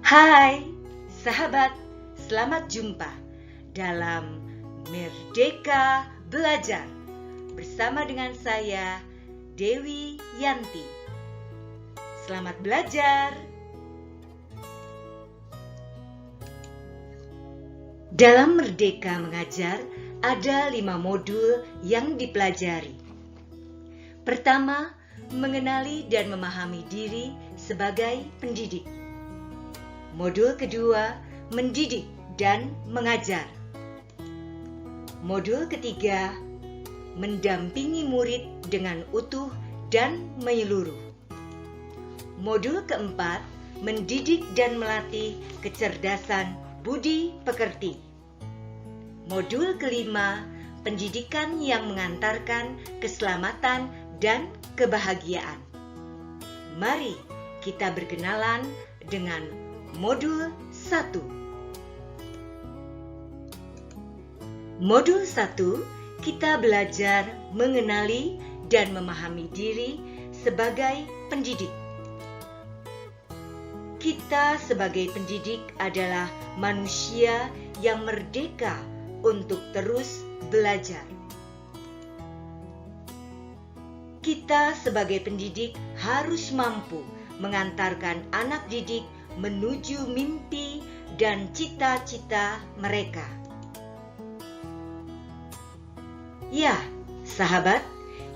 Hai, sahabat, selamat jumpa dalam Merdeka Belajar bersama dengan saya, Dewi Yanti. Selamat belajar. Dalam Merdeka Mengajar, ada 5 modul yang dipelajari. Pertama, mengenali dan memahami diri sebagai pendidik. Modul kedua, mendidik dan mengajar. Modul ketiga, mendampingi murid dengan utuh dan menyeluruh. Modul keempat, mendidik dan melatih kecerdasan budi pekerti. Modul kelima, pendidikan yang mengantarkan keselamatan dan kebahagiaan. Mari kita berkenalan dengan Modul 1. Modul 1, kita belajar mengenali dan memahami diri sebagai pendidik. Kita sebagai pendidik adalah manusia yang merdeka untuk terus belajar. Kita sebagai pendidik harus mampu mengantarkan anak didik menuju mimpi dan cita-cita mereka. Ya, sahabat,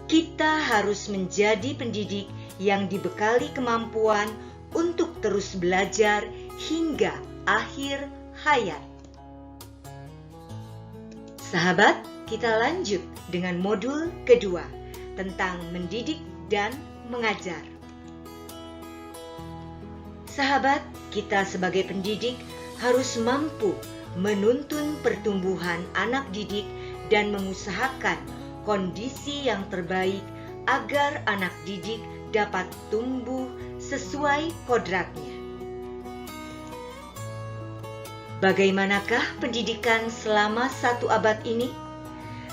kita harus menjadi pendidik yang dibekali kemampuan untuk terus belajar hingga akhir hayat. Sahabat, kita lanjut dengan modul kedua tentang mendidik dan mengajar. Sahabat, kita sebagai pendidik harus mampu menuntun pertumbuhan anak didik dan mengusahakan kondisi yang terbaik agar anak didik dapat tumbuh sesuai kodratnya. Bagaimanakah pendidikan selama 1 abad ini?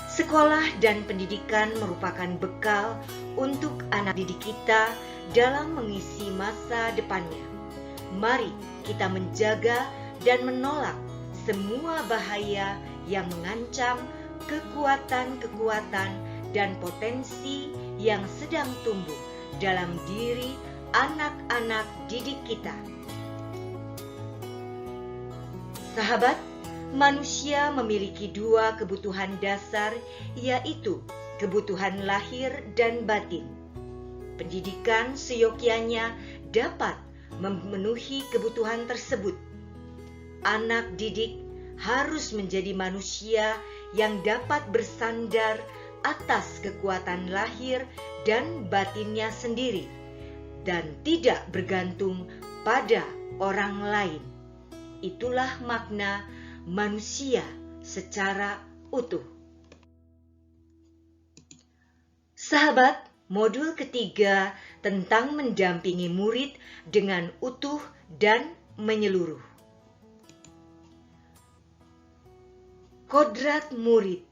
Sekolah dan pendidikan merupakan bekal untuk anak didik kita dalam mengisi masa depannya. Mari kita menjaga dan menolak semua bahaya yang mengancam kekuatan-kekuatan dan potensi yang sedang tumbuh dalam diri anak-anak didik kita. Sahabat, manusia memiliki 2 kebutuhan dasar, yaitu kebutuhan lahir dan batin. Pendidikan seyogyanya dapat memenuhi kebutuhan tersebut. Anak didik harus menjadi manusia yang dapat bersandar atas kekuatan lahir dan batinnya sendiri dan tidak bergantung pada orang lain. Itulah makna manusia secara utuh. Sahabat, modul ketiga tentang mendampingi murid dengan utuh dan menyeluruh. Kodrat murid.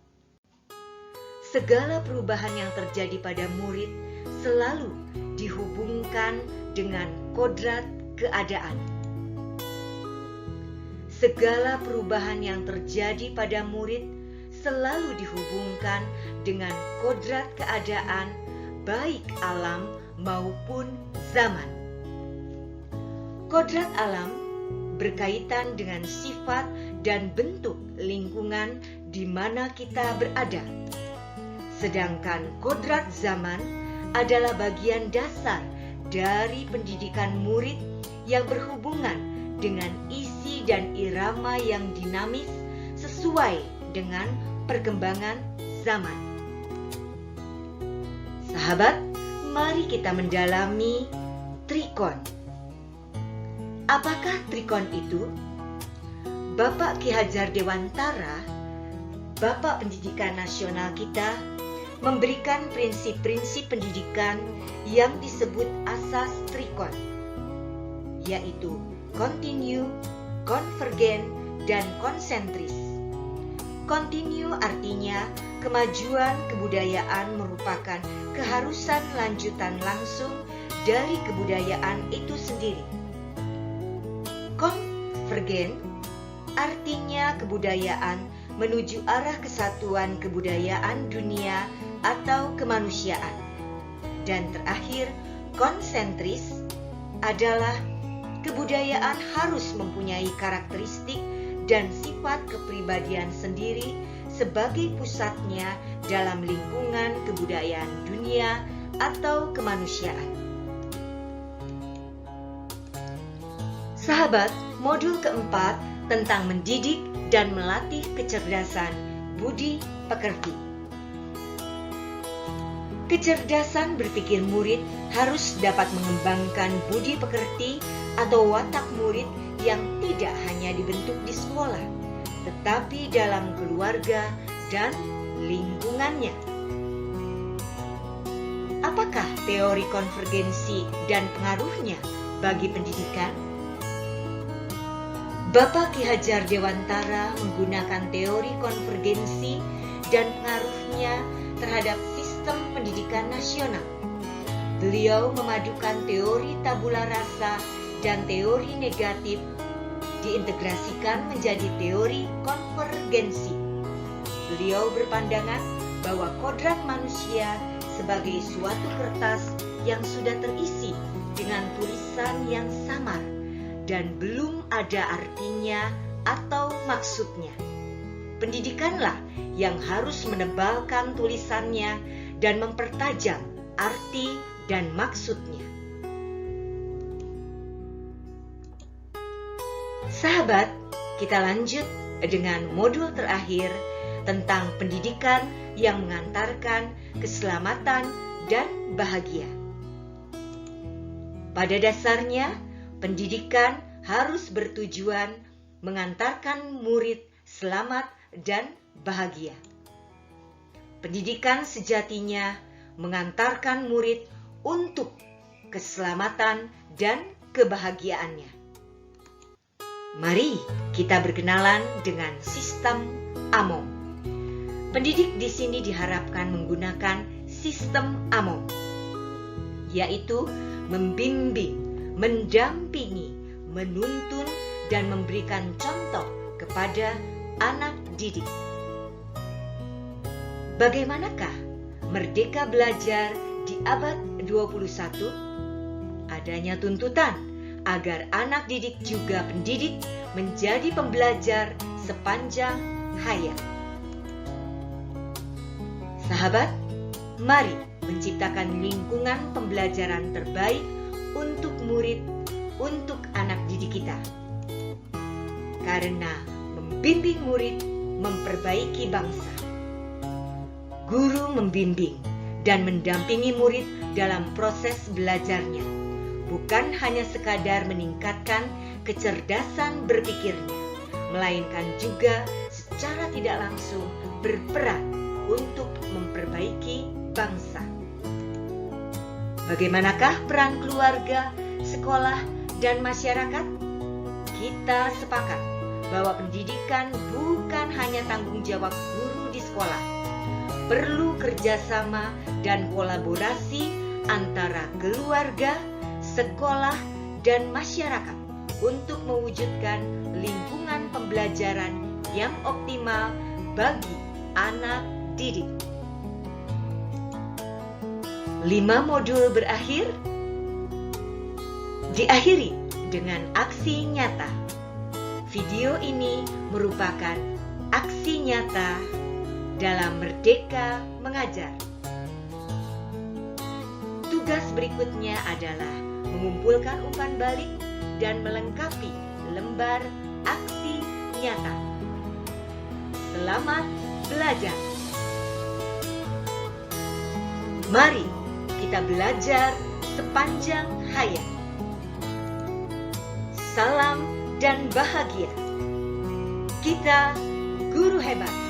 Segala perubahan yang terjadi pada murid selalu dihubungkan dengan kodrat keadaan. Segala perubahan yang terjadi pada murid selalu dihubungkan dengan kodrat keadaan, baik alam maupun zaman. Kodrat alam berkaitan dengan sifat dan bentuk lingkungan di mana kita berada. Sedangkan kodrat zaman adalah bagian dasar dari pendidikan murid yang berhubungan dengan isi dan irama yang dinamis sesuai dengan perkembangan zaman. Sahabat, mari kita mendalami trikon. Apakah trikon itu? Bapak Ki Hajar Dewantara, Bapak Pendidikan Nasional kita, memberikan prinsip-prinsip pendidikan yang disebut asas trikon, yaitu kontinu, konvergen, dan konsentris. Kontinu artinya kemajuan kebudayaan merupakan keharusan lanjutan langsung dari kebudayaan itu sendiri. Konvergen artinya kebudayaan menuju arah kesatuan kebudayaan dunia atau kemanusiaan. Dan terakhir, konsentris adalah kebudayaan harus mempunyai karakteristik dan sifat kepribadian sendiri sebagai pusatnya dalam lingkungan kebudayaan dunia atau kemanusiaan. Sahabat, modul keempat tentang mendidik dan melatih kecerdasan budi pekerti. Kecerdasan berpikir murid harus dapat mengembangkan budi pekerti atau watak murid yang tidak hanya dibentuk di sekolah, tetapi dalam keluarga dan lingkungannya. Apakah teori konvergensi dan pengaruhnya bagi pendidikan? Bapak Ki Hajar Dewantara menggunakan teori konvergensi dan pengaruhnya terhadap sistem pendidikan nasional. Beliau memadukan teori tabula rasa dan teori negatif diintegrasikan menjadi teori konvergensi. Beliau berpandangan bahwa kodrat manusia sebagai suatu kertas yang sudah terisi dengan tulisan yang samar dan belum ada artinya atau maksudnya. Pendidikanlah yang harus menebalkan tulisannya dan mempertajam arti dan maksudnya. Sahabat, kita lanjut dengan modul terakhir tentang pendidikan yang mengantarkan keselamatan dan bahagia. Pada dasarnya, pendidikan harus bertujuan mengantarkan murid selamat dan bahagia. Pendidikan sejatinya mengantarkan murid untuk keselamatan dan kebahagiaannya. Mari kita berkenalan dengan sistem AMOM. Pendidik di sini diharapkan menggunakan sistem AMOM, yaitu membimbing, mendampingi, menuntun, dan memberikan contoh kepada anak didik. Bagaimanakah merdeka belajar di abad 21? Adanya tuntutan agar anak didik juga pendidik menjadi pembelajar sepanjang hayat. Sahabat, mari menciptakan lingkungan pembelajaran terbaik untuk murid, untuk anak didik kita. Karena membimbing murid memperbaiki bangsa. Guru membimbing dan mendampingi murid dalam proses belajarnya, bukan hanya sekadar meningkatkan kecerdasan berpikirnya, melainkan juga secara tidak langsung berperan untuk memperbaiki bangsa. Bagaimanakah peran keluarga, sekolah, dan masyarakat? Kita sepakat bahwa pendidikan bukan hanya tanggung jawab guru di sekolah. Perlu kerjasama dan kolaborasi antara keluarga, sekolah, dan masyarakat untuk mewujudkan lingkungan pembelajaran yang optimal bagi anak didik. 5 modul berakhir, diakhiri dengan aksi nyata. Video ini merupakan aksi nyata dalam Merdeka Mengajar. Tugas berikutnya adalah mengumpulkan umpan balik dan melengkapi lembar aksi nyata. Selamat belajar. Mari kita belajar sepanjang hayat. Salam dan bahagia. Kita guru hebat.